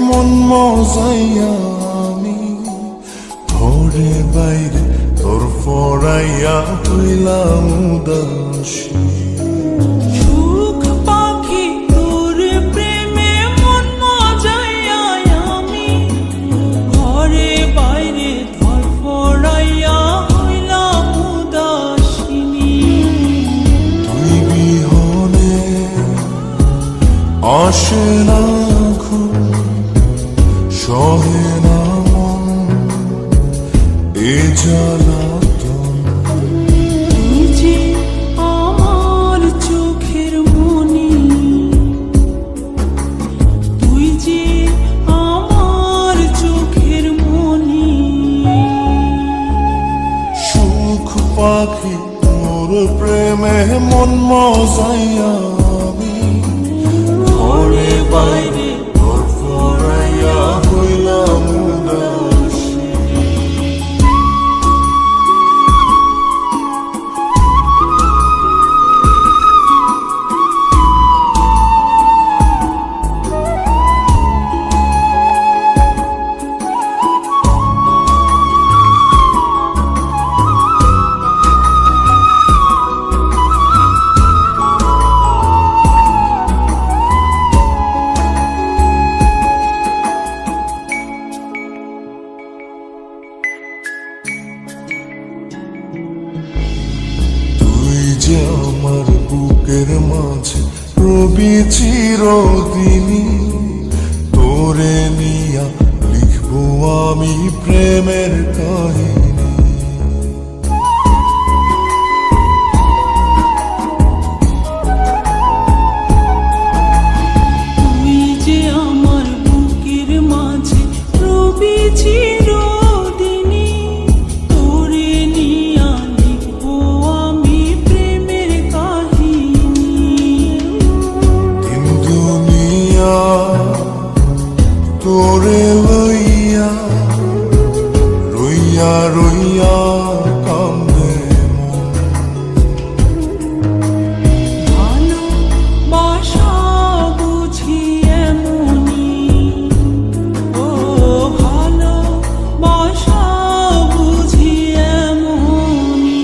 মন মজাইয়া আমি ঘরে বাইরে তোর ফরাইয়া হইলাম উদাসী। সুখ পাখি তোর প্রেমে মন মজাইয়া আমি ঘরে বাইরে ধরফরাইয়া হইলাম উদাসিনী। তুই বিহনে আসে না ঘুম, সহে না মন এ জ্বালাতন। তুই যে আমার চোখের মনি, তুই যে আমার চোখের মনি। সুখ পাখি তোর প্রেমে মন মজাইয়া আমি ঘরে বাইরে তোর ফরাইয়া হইলাম উদাসী। তুই যে আমার বুকের মাঝে রবি চিরদিনই, তোরে নিয়া লিখবো আমি প্রেমের কাহিনী। তুই যে আমার বুকের মাঝে রবি চিরদিনই, তোরে নিয়া লিখবো আমি প্রেমের কাহিনী। দিন দুনিয়া তোরে লইয়া রইয়া রইয়া কান্দে মন। ভালোবাসা বুঝি এমনি, ও ভালোবাসা বুঝি এমনি।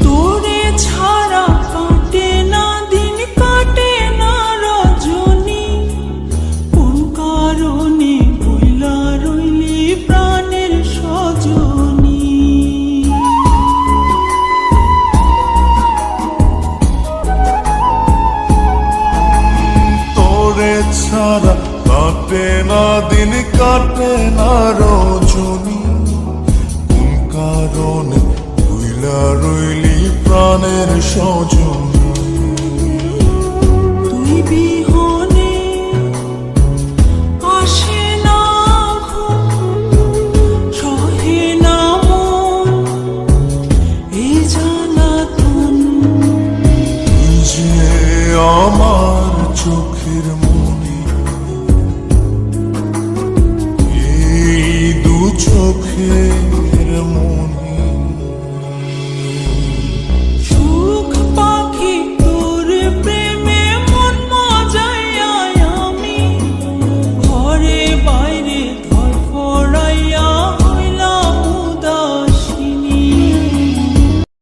তোরে ছাড়া কাটে না দিন, কাটে না রজনী। কোন কারণে বইলা রইলি প্রাণের সজনী। তোরে ছাড়া কাটে না দিন, কাটে না রজনী। কোন কারণে ভুইলা রইলি প্রাণের সজন।